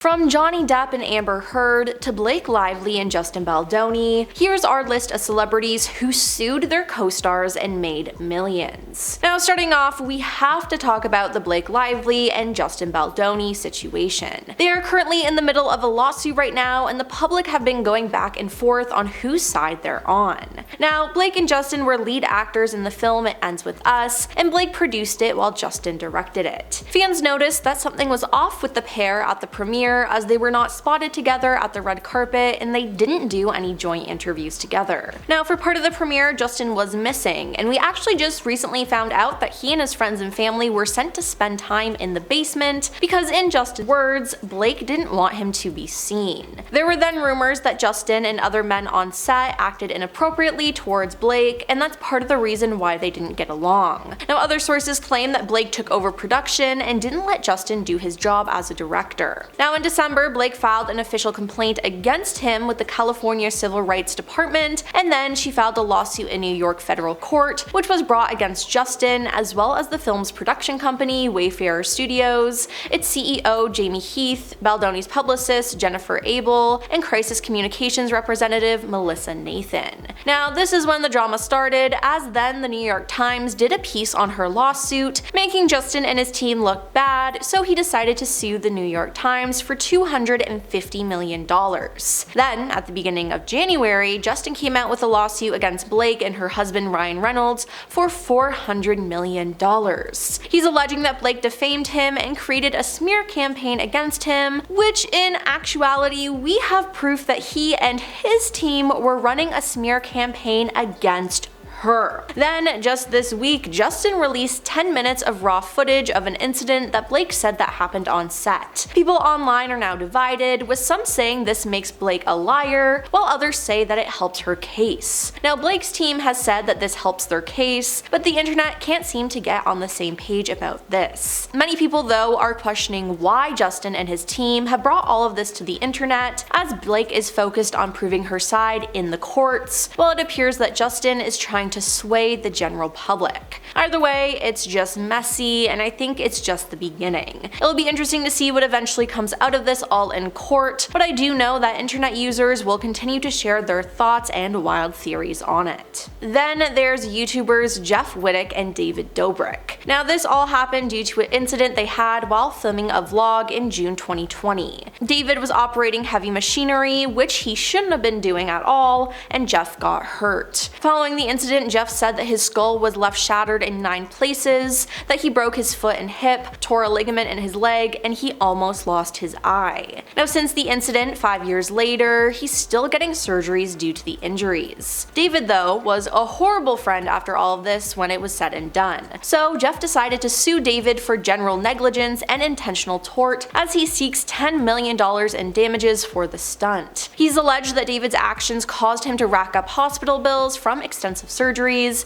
From Johnny Depp and Amber Heard to Blake Lively and Justin Baldoni, here's our list of celebrities who sued their co-stars and made millions. Now, starting off, we have to talk about the Blake Lively and Justin Baldoni situation. They are currently in the middle of a lawsuit right now, and the public have been going back and forth on whose side they're on. Now, Blake and Justin were lead actors in the film It Ends With Us, and Blake produced it while Justin directed it. Fans noticed that something was off with the pair at the premiere, as they were not spotted together at the red carpet and they didn't do any joint interviews together. Now, for part of the premiere, Justin was missing, and we actually just recently found out that he and his friends and family were sent to spend time in the basement because, in Justin's words, Blake didn't want him to be seen. There were then rumors that Justin and other men on set acted inappropriately towards Blake, and that's part of the reason why they didn't get along. Now, other sources claim that Blake took over production and didn't let Justin do his job as a director. Now, in December, Blake filed an official complaint against him with the California Civil Rights Department, and then she filed a lawsuit in New York federal court, which was brought against Justin, as well as the film's production company, Wayfarer Studios, its CEO, Jamie Heath, Baldoni's publicist, Jennifer Abel, and crisis communications representative, Melissa Nathan. Now, this is when the drama started, as then the New York Times did a piece on her lawsuit, making Justin and his team look bad, so he decided to sue the New York Times for $250 million. Then, at the beginning of January, Justin came out with a lawsuit against Blake and her husband Ryan Reynolds for $400 million. He's alleging that Blake defamed him and created a smear campaign against him, which in actuality we have proof that he and his team were running a smear campaign against her. Then, just this week, Justin released 10 minutes of raw footage of an incident that Blake said that happened on set. People online are now divided, with some saying this makes Blake a liar, while others say that it helps her case. Now, Blake's team has said that this helps their case, but the internet can't seem to get on the same page about this. Many people, though, are questioning why Justin and his team have brought all of this to the internet, as Blake is focused on proving her side in the courts, while it appears that Justin is trying to sway the general public. Either way, it's just messy, and I think it's just the beginning. It'll be interesting to see what eventually comes out of this all in court, but I do know that internet users will continue to share their thoughts and wild theories on it. Then there's YouTubers Jeff Wittek and David Dobrik. Now, this all happened due to an incident they had while filming a vlog in June 2020. David was operating heavy machinery, which he shouldn't have been doing at all, and Jeff got hurt. Following the incident, Jeff said that his skull was left shattered in 9 places, that he broke his foot and hip, tore a ligament in his leg, and he almost lost his eye. Now, since the incident 5 years later, he's still getting surgeries due to the injuries. David, though, was a horrible friend after all of this when it was said and done. So Jeff decided to sue David for general negligence and intentional tort, as he seeks $10 million in damages for the stunt. He's alleged that David's actions caused him to rack up hospital bills from extensive surgeries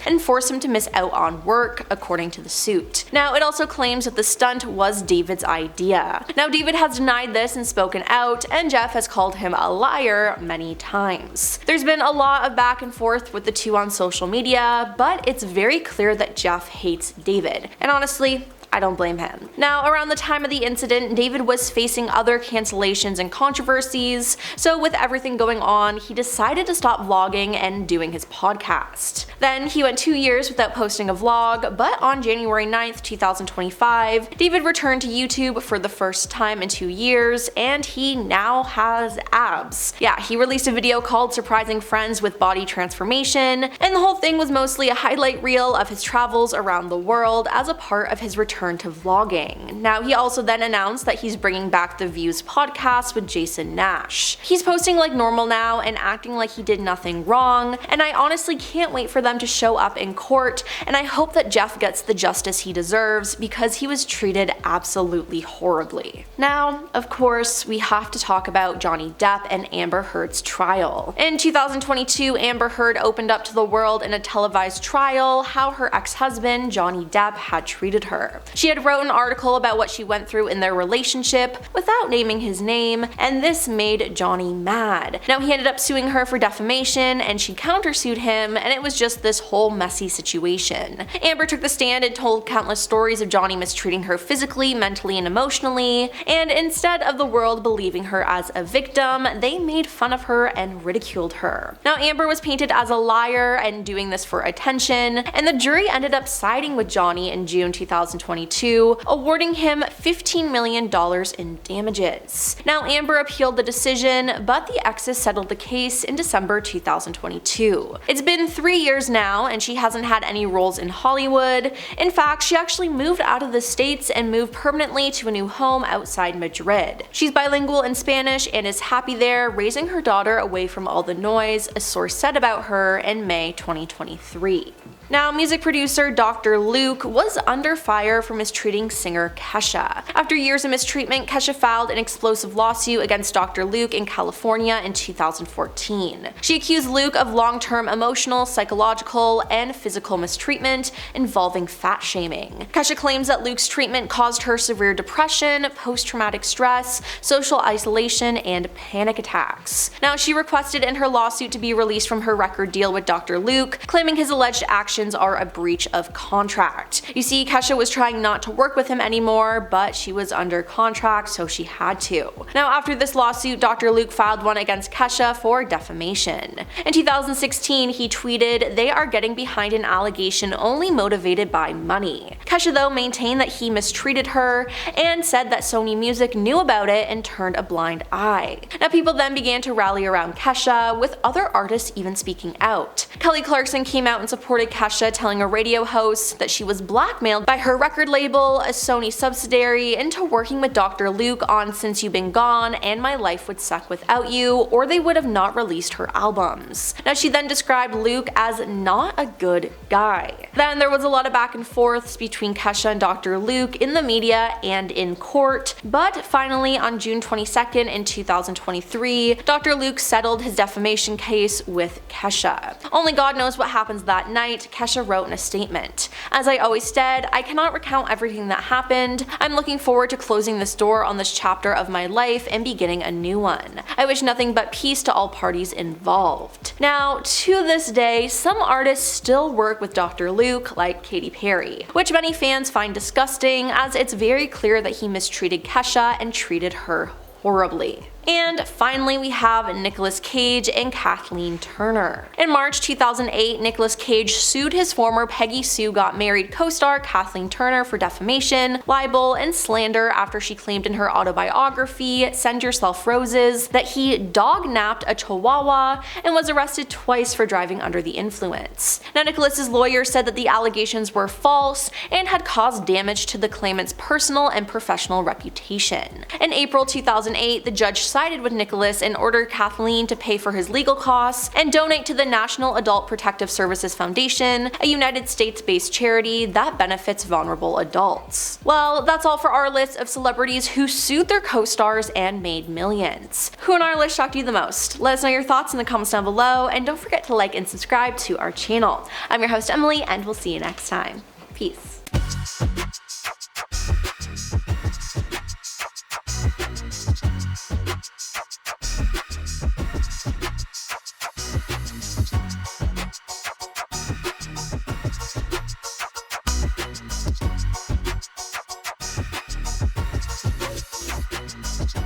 and force him to miss out on work, according to the suit. Now, it also claims that the stunt was David's idea. Now, David has denied this and spoken out, and Jeff has called him a liar many times. There's been a lot of back and forth with the two on social media, but it's very clear that Jeff hates David. And honestly, I don't blame him. Now, around the time of the incident, David was facing other cancellations and controversies, so with everything going on, he decided to stop vlogging and doing his podcast. Then he went 2 years without posting a vlog, but on January 9th, 2025, David returned to YouTube for the first time in 2 years, and he now has abs. Yeah, he released a video called Surprising Friends with Body Transformation, and the whole thing was mostly a highlight reel of his travels around the world as a part of his return to vlogging. Now, he also then announced that he's bringing back the Views podcast with Jason Nash. He's posting like normal now and acting like he did nothing wrong, and I honestly can't wait for them to show up in court, and I hope that Jeff gets the justice he deserves because he was treated absolutely horribly. Now, of course, we have to talk about Johnny Depp and Amber Heard's trial. In 2022, Amber Heard opened up to the world in a televised trial how her ex-husband, Johnny Depp, had treated her. She had wrote an article about what she went through in their relationship without naming his name, and this made Johnny mad. Now he ended up suing her for defamation, and she countersued him, and it was just this whole messy situation. Amber took the stand and told countless stories of Johnny mistreating her physically, mentally, and emotionally, and instead of the world believing her as a victim, they made fun of her and ridiculed her. Now Amber was painted as a liar and doing this for attention, and the jury ended up siding with Johnny in June 2022, awarding him $15 million in damages. Now Amber appealed the decision, but the exes settled the case in December 2022. It's been 3 years now, and she hasn't had any roles in Hollywood. In fact, she actually moved out of the States and moved permanently to a new home outside Madrid. She's bilingual in Spanish and is happy there, raising her daughter away from all the noise, a source said about her in May 2023. Now, music producer Dr. Luke was under fire for mistreating singer Kesha. After years of mistreatment, Kesha filed an explosive lawsuit against Dr. Luke in California in 2014. She accused Luke of long-term emotional, psychological, and physical mistreatment involving fat shaming. Kesha claims that Luke's treatment caused her severe depression, post-traumatic stress, social isolation, and panic attacks. Now, she requested in her lawsuit to be released from her record deal with Dr. Luke, claiming his alleged actions are a breach of contract. You see, Kesha was trying not to work with him anymore, but she was under contract, so she had to. Now, after this lawsuit, Dr. Luke filed one against Kesha for defamation. In 2016, he tweeted, "They are getting behind an allegation only motivated by money." Kesha, though, maintained that he mistreated her and said that Sony Music knew about it and turned a blind eye. Now, people then began to rally around Kesha, with other artists even speaking out. Kelly Clarkson came out and supported Kesha, telling a radio host that she was blackmailed by her record label, a Sony subsidiary, into working with Dr. Luke on Since You've Been Gone and My Life Would Suck Without You, or they would have not released her albums. Now, she then described Luke as not a good guy. Then there was a lot of back and forths between Kesha and Dr. Luke in the media and in court, but finally on June 22nd in 2023, Dr. Luke settled his defamation case with Kesha. Only God knows what happens that night, Kesha wrote in a statement. "As I always said, I cannot recount everything that happened. I'm looking forward to closing this door on this chapter of my life and beginning a new one. I wish nothing but peace to all parties involved." Now, to this day, some artists still work with Dr. Luke, like Katy Perry, which many fans find disgusting, as it's very clear that he mistreated Kesha and treated her horribly. And finally, we have Nicolas Cage and Kathleen Turner. In March 2008, Nicolas Cage sued his former Peggy Sue Got Married co-star Kathleen Turner for defamation, libel, and slander after she claimed in her autobiography, Send Yourself Roses, that he dog-napped a chihuahua and was arrested twice for driving under the influence. Now, Nicolas's lawyer said that the allegations were false and had caused damage to the claimant's personal and professional reputation. In April 2008, the judge sided with Nicolas and ordered Kathleen to pay for his legal costs and donate to the National Adult Protective Services Foundation, a United States-based charity that benefits vulnerable adults. Well, that's all for our list of celebrities who sued their co-stars and made millions. Who on our list shocked you the most? Let us know your thoughts in the comments down below, and don't forget to like and subscribe to our channel. I'm your host Emily, and we'll see you next time. Peace.